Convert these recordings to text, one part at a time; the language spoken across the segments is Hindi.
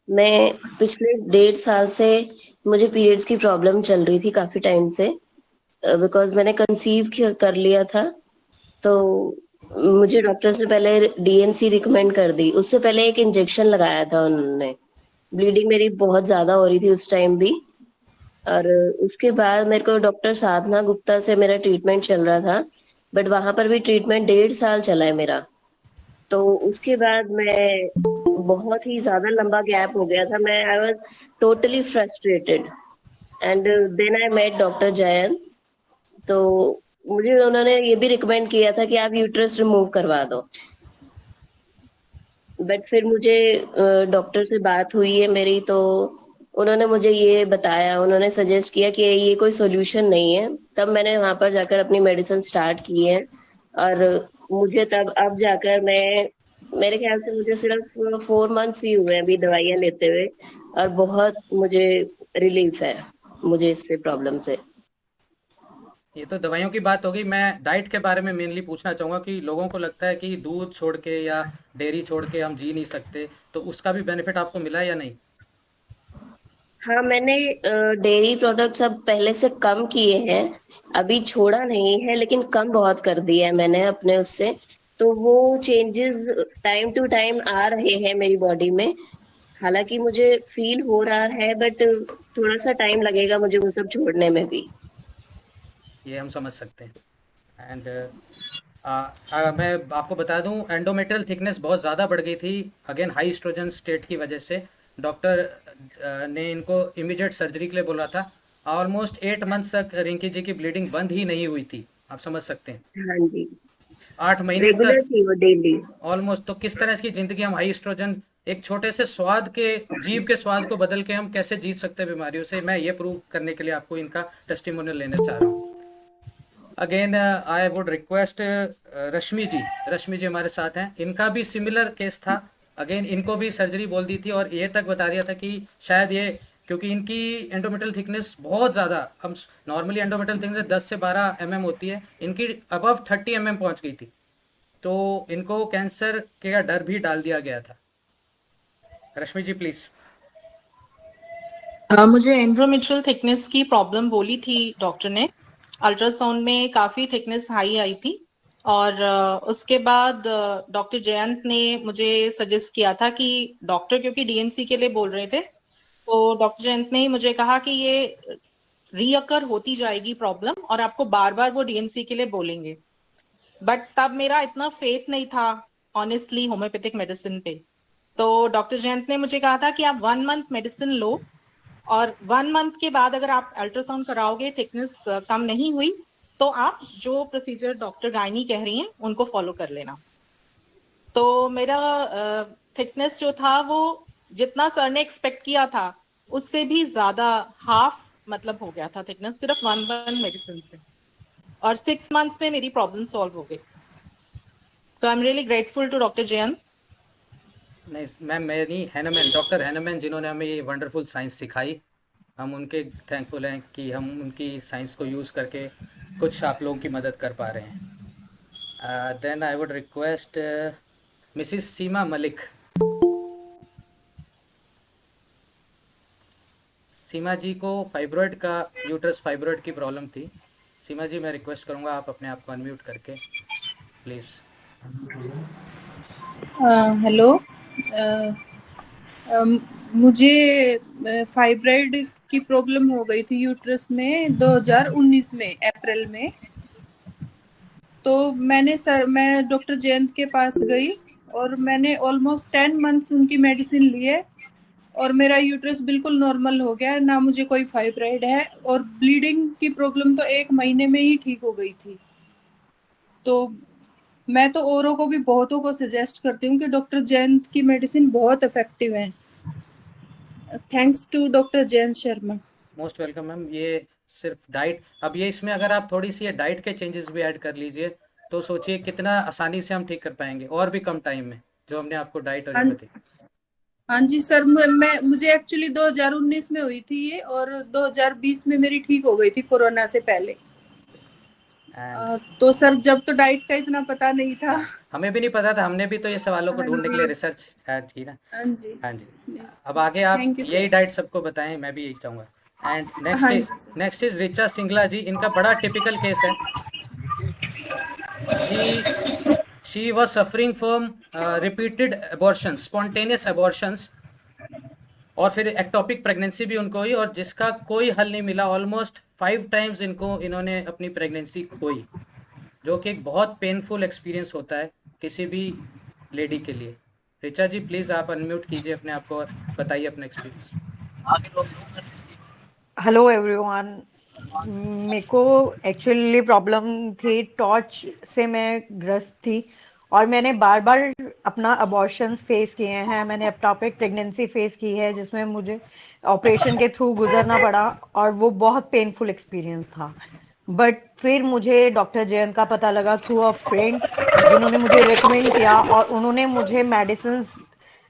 मैं पिछले 1.5 साल से मुझे पीरियड्स की प्रॉब्लम चल रही थी काफ़ी टाइम से बिकॉज़ मैंने कंसीव कर लिया था, तो मुझे डॉक्टर्स ने पहले डीएनसी रिकमेंड कर दी। उससे पहले एक इंजेक्शन लगाया था उन्होंने। ब्लीडिंग मेरी बहुत ज़्यादा हो रही थी उस टाइम भी और उसके बाद मेरे को डॉक्टर साधना गुप्ता से मेरा ट्रीटमेंट चल रहा था, बट वहाँ पर भी ट्रीटमेंट 1.5 साल चला है मेरा। तो उसके बाद मैं बहुत ही ज़्यादा लंबा गैप हो गया था। मैं I was totally frustrated and then I met doctor Jayant. तो मुझे उन्होंने ये भी रिकमेंड किया था कि आप यूट्रस रिमूव करवा दो। बट फिर मुझे डॉक्टर से बात हुई है मेरी, तो उन्होंने मुझे ये बताया, उन्होंने सजेस्ट किया कि ये कोई सॉल्यूशन नहीं है। तब मैंने वहाँ पर जाकर अपनी मेडिसिन स्टार्ट की है और मुझे तब अब जाकर मैं मेरे ख्याल से मुझे सिर्फ 4 मंथ्स ही हुए हैं अभी दवाइयाँ लेते हुए और बहुत मुझे रिलीफ है मुझे इससे प्रॉब्लम से। ये तो दवाइयों की बात होगी। मैं डाइट के बारे में मेनली पूछना चाहूँगा कि लोगों को लगता है कि दूध छोड़ के या डेयरी छोड़ के हम जी नहीं सकते, तो उसका भी बेनिफिट आपको मिला या नहीं? हाँ, मैंने डेयरी प्रोडक्ट्स अब पहले से कम किए हैं। अभी छोड़ा नहीं है लेकिन कम बहुत कर दिया है मैंने अपने उससे। तो वो चेंजेस टाइम टू टाइम आ रहे हैं मेरी बॉडी में। हालाँकि मुझे फ़ील हो रहा है बट थोड़ा-सा टाइम लगेगा मुझे वो सब छोड़ने में भी। ये हम समझ सकते हैं। एंड मैं आपको बता दूं, एंडोमेट्रियल थिकनेस बहुत ज़्यादा बढ़ गई थी, अगेन हाई एस्ट्रोजन स्टेट की वजह से। डॉक्टर ने इनको इमीडिएट सर्जरी के लिए बोला था। ऑलमोस्ट 8 मंथ्स तक रिंकी जी की ब्लीडिंग बंद ही नहीं हुई थी, आप समझ सकते हैं। हाँ जी, 8 महीने रेगुलर तक थी वो डेली। ऑलमोस्ट। तो किस तरह इसकी ज़िंदगी हम हाई एस्ट्रोजन, एक छोटे से स्वाद के, जीव के स्वाद को बदल के हम कैसे जीत सकते हैं बीमारियों से, मैं ये प्रूव करने के लिए आपको इनका टेस्टिमोनियल लेना चाह रहा हूँ। अगेन आई वुड रिक्वेस्ट रश्मि जी हमारे साथ हैं, इनका भी सिमिलर केस था। अगेन इनको भी सर्जरी बोल दी थी और ये तक बता दिया था कि शायद ये, क्योंकि इनकी एंडोमेट्रियल थिकनेस बहुत ज़्यादा, हम नॉर्मली एंडोमेट्रियल थिकनेस 10 से 12 होती है, इनकी अबव 30 पहुंच गई थी। तो इनको कैंसर का डर भी डाल दिया गया था। रश्मि जी प्लीज़। मुझे एंड्रोमेट्रियल थिकनेस की प्रॉब्लम बोली थी डॉक्टर ने। अल्ट्रासाउंड में काफी थिकनेस हाई आई थी और उसके बाद डॉक्टर जयंत ने मुझे सजेस्ट किया था कि डॉक्टर, क्योंकि डीएनसी के लिए बोल रहे थे, तो डॉक्टर जयंत ने ही मुझे कहा कि ये रीअकर होती जाएगी प्रॉब्लम और आपको बार बार वो डीएनसी के लिए बोलेंगे। बट तब मेरा इतना फेथ नहीं था ऑनेस्टली होम्योपैथिक मेडिसिन पे। तो डॉक्टर जयंत ने मुझे कहा था कि आप 1 मंथ मेडिसिन लो और 1 मंथ के बाद अगर आप अल्ट्रासाउंड कराओगे, थिकनेस कम नहीं हुई, तो आप जो प्रोसीजर डॉक्टर गायनी कह रही हैं उनको फॉलो कर लेना। तो मेरा थिकनेस जो था वो जितना सर ने एक्सपेक्ट किया था उससे भी ज्यादा, हाफ मतलब हो गया था थिकनेस, सिर्फ 1 मंथ मेडिसिन से। और 6 मंथ्स में मेरी प्रॉब्लम सॉल्व हो गई। So I am really grateful to doctor Jayant. नहीं मैम, मैं नहीं, हैनमैन, डॉक्टर हैनमैन जिन्होंने हमें ये वंडरफुल साइंस सिखाई, हम उनके थैंकफुल हैं कि हम उनकी साइंस को यूज़ करके कुछ आप लोगों की मदद कर पा रहे हैं। Then I would request Mrs Seema Malik. Seema ji को फाइब्रॉयड का, यूट्रस फाइब्रॉयड की प्रॉब्लम थी। सीमा जी मैं रिक्वेस्ट करूँगा आप अपने आप को अनम्यूट करके प्लीज़। हेलो। मुझे फाइब्राइड की प्रॉब्लम हो गई थी यूट्रस में 2019 में अप्रैल में। तो मैं डॉक्टर जयंत के पास गई और मैंने ऑलमोस्ट 10 मंथ्स उनकी मेडिसिन लिए और मेरा यूट्रस बिल्कुल नॉर्मल हो गया, ना मुझे कोई फाइब्राइड है और ब्लीडिंग की प्रॉब्लम तो 1 महीने में ही ठीक हो गई थी। तो मैं तो औरों को भी बहुतों को सजेस्ट करती हूँ कि डॉक्टर जयंत की मेडिसिन बहुत इफेक्टिव है। Thanks to doctor Jayant Sharma. Most welcome ma'am. ये सिर्फ डाइट, अब ये इसमें अगर आप थोड़ी सी ये डाइट के चेंजेस भी ऐड कर लीजिए तो सोचिए कितना आसानी से हम ठीक कर पाएंगे, और भी कम टाइम में, जो हमने आपको डाइट और ये हाँ, बताई। हाँ जी सर। मुझे एक्चुअली 2019 में हुई थी ये और 2020 में मेरी ठीक हो गई थी कोरोना से पहले। एंड तो सर जब तो डाइट का इतना पता नहीं था। हमें भी नहीं पता था, हमने भी तो ये सवालों को हाँ ढूंढने के लिए जी। रिसर्च की ना। हाँ जी। हाँ जी। अब आगे आप थैंक यू यही सर। डाइट सबको बताएं, मैं भी यही चाहूँगा। एंड हाँ जी sir. Next is Richa Singla ji. इनका बड़ा टिपिकल केस है। She she was suffering from repeated abortion, spontaneous abortions, और फिर एक्टोपिक प्रेगनेंसी भी उनको हुई, और जिसका कोई हल नहीं मिला। ऑलमोस्ट 5 टाइम्स इन्होंने अपनी प्रेगनेंसी खोई, जो कि एक बहुत पेनफुल एक्सपीरियंस होता है किसी भी लेडी के लिए। रिचा जी प्लीज़ आप अनम्यूट कीजिए अपने आप को और बताइए अपना एक्सपीरियंस। Hello everyone. मेरे को एक्चुअली प्रॉब्लम थी, टॉर्च से मैं ग्रस्त थी और मैंने बार बार अपना अबॉर्शंस फेस किए हैं। मैंने एक्टोपिक प्रेगनेंसी फेस की है जिसमें मुझे ऑपरेशन के थ्रू गुजरना पड़ा और वो बहुत पेनफुल एक्सपीरियंस था। बट फिर मुझे डॉक्टर जयंत का पता लगा थ्रू अ फ्रेंड, जिन्होंने मुझे रिकमेंड किया और उन्होंने मुझे मेडिसिन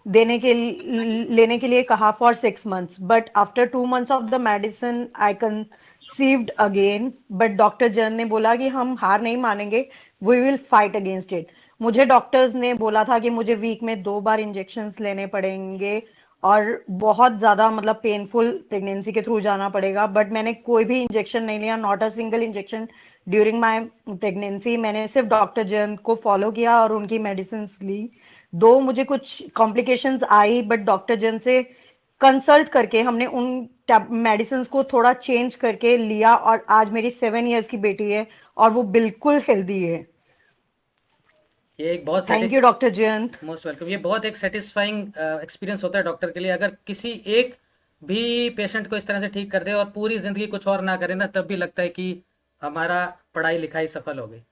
लेने के लिए कहा for 6 months, but after 2 months of the medicine I conceived again. But doctor जन ने बोला कि हम हार नहीं मानेंगे, we will fight against it. मुझे डॉक्टर्स ने बोला था कि मुझे वीक में 2 बार इंजेक्शंस लेने पड़ेंगे और बहुत ज्यादा मतलब पेनफुल प्रेगनेंसी के थ्रू जाना पड़ेगा, बट मैंने कोई भी इंजेक्शन नहीं लिया, not a single injection during my pregnancy. मैंने सिर्फ डॉक्टर जयंत को फॉलो किया और उनकी मेडिसिन ली। दो मुझे कुछ कॉम्प्लिकेशंस आई, बट डॉक्टर जन से कंसल्ट करके हमने उन मेडिसिन को थोड़ा चेंज करके लिया और आज मेरी 7 years की बेटी है और वो बिल्कुल हेल्दी है। ये एक बहुत thank you doctor Jayant. Most welcome. ये बहुत एक सेटिस्फाइंग एक्सपीरियंस होता है डॉक्टर के लिए, अगर किसी एक भी पेशेंट को इस तरह से ठीक कर दे और पूरी ज़िंदगी कुछ और ना करे ना, तब भी लगता है कि हमारा पढ़ाई लिखाई सफल हो गई।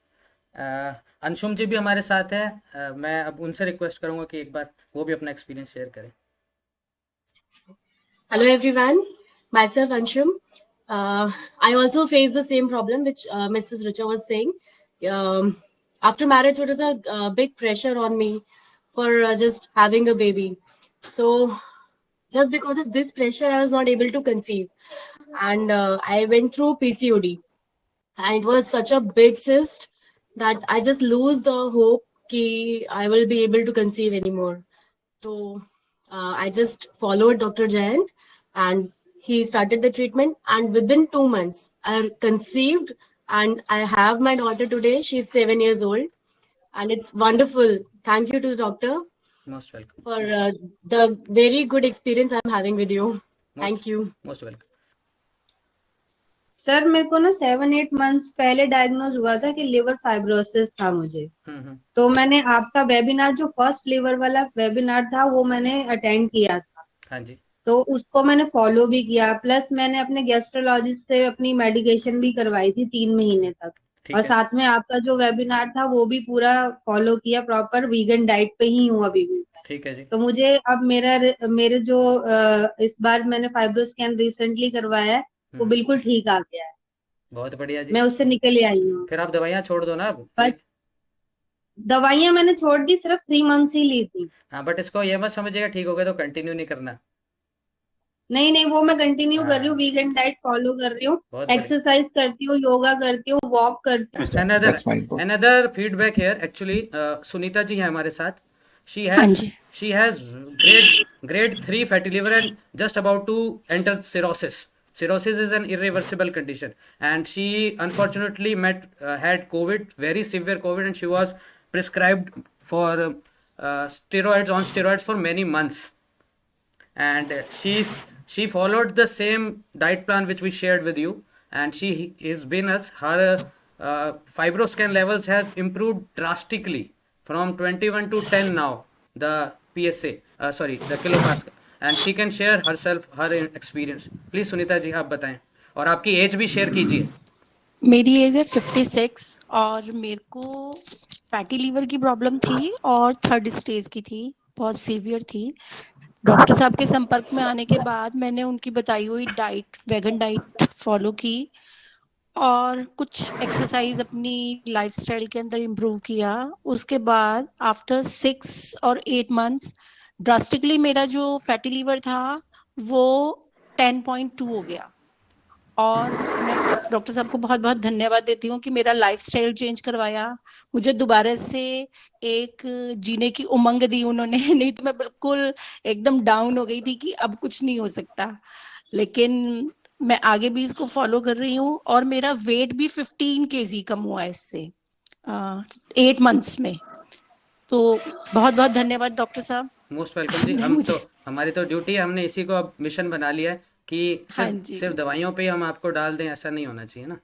अंशुम जी भी हमारे साथ है। मैं अब उनसे रिक्वेस्ट करूंगा कि एक बार वो भी अपना एक्सपीरियंस शेयर करें। Hello everyone, myself Anshum. I also faced the same problem which Mrs. Richa was saying. After marriage, it was a big pressure on me for just having a baby. So just because of this pressure, I was not able to conceive, and I went through PCOD, and it was such a big cyst that I just lose the hope कि I will be able to conceive anymore. So I just followed Dr. Jayan and he started the treatment, and within 2 months I conceived and I have my daughter today. She's 7 years old and it's wonderful. Thank you to the doctor most welcome. for the very good experience I'm having with you. Thank you. Most welcome. Sir मेरे को ना 7-8 मंथ्स पहले डायग्नोज हुआ था कि लिवर फाइब्रोसिस था मुझे। तो मैंने आपका वेबिनार, जो फर्स्ट लिवर वाला वेबिनार था, वो मैंने अटेंड किया था। हाँ जी। तो उसको मैंने फॉलो भी किया, प्लस मैंने अपने गैस्ट्रोलॉजिस्ट से अपनी मेडिकेशन भी करवाई थी 3 महीने तक। ठीक और है। साथ में आपका जो वेबिनार था वो भी पूरा फॉलो किया, प्रॉपर वीगन डाइट पे ही हूँ अभी भी। ठीक है जी। तो मुझे अब मेरे जो इस बार मैंने फाइब्रो स्कैन रिसेंटली करवाया है वो बिल्कुल ठीक आ गया है। बहुत बढ़िया जी। मैं उससे निकल आई हूँ। फिर आप दवाइयाँ छोड़ दो ना अब। बस दवाइयां मैंने छोड़ दी, सिर्फ 3 मंथ्स ही ली थी। हाँ, बट इसको ये मत समझिएगा ठीक हो गया तो कंटिन्यू नहीं करना। नहीं नहीं, वो मैं कंटिन्यू कर रही हूँ, हाँ, वीगन डाइट फॉलो कर रही हूँ, बहुत बढ़िया। एक्सरसाइज करती हूँ, योगा करती हूँ, वॉक करती हूँ। Another feedback here actually, Sunita ji है हमारे साथ। She हाँ has ji. she has grade 3 fatty liver and just about to enter cirrhosis. Cirrhosis is an irreversible condition, and she unfortunately had COVID, very severe COVID, and she was prescribed for steroids for many months. And she followed the same diet plan which we shared with you, and she is been as her fibroscan levels have improved drastically from 21 to 10 now, the PSA, the kilopascal, and she can share herself her experience. Please Sunita ji आप बताएं और आपकी एज भी शेयर कीजिए। मेरी एज है 56 और मेरे को फैटी लीवर की प्रॉब्लम थी और 3rd स्टेज की थी, बहुत सीवियर थी। डॉक्टर साहब के संपर्क में आने के बाद मैंने उनकी बताई हुई डाइट, वेगन डाइट फॉलो की और कुछ एक्सरसाइज अपनी लाइफस्टाइल के अंदर इम्प्रूव किया। उसके बाद आफ्टर 6 और 8 मंथ्स ड्रास्टिकली मेरा जो फैटी लीवर था वो 10.2 हो गया। और मैं डॉक्टर साहब को बहुत बहुत धन्यवाद देती हूँ कि मेरा लाइफस्टाइल चेंज करवाया, मुझे दोबारा से एक जीने की उमंग दी उन्होंने। नहीं तो मैं बिल्कुल एकदम डाउन हो गई थी कि अब कुछ नहीं हो सकता, लेकिन मैं आगे भी इसको फॉलो कर रही हूँ और मेरा वेट भी 15 kg कम हुआ है इससे 8 months में। तो बहुत बहुत धन्यवाद डॉक्टर साहब। मोस्ट वेलकम जी। हम तो हमारी तो ड्यूटी है, हमने इसी को अब मिशन बना लिया है कि हाँ सिर्फ जी। सिर्फ दवाइयों पे ही हम आपको डाल दें, ऐसा नहीं होना चाहिए ना।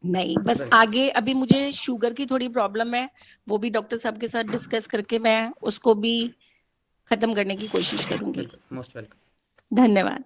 नहीं, बस आगे अभी मुझे शुगर की थोड़ी प्रॉब्लम है, वो भी डॉक्टर साहब के साथ डिस्कस करके मैं उसको भी खत्म करने की कोशिश करूंगी। Most welcome. धन्यवाद।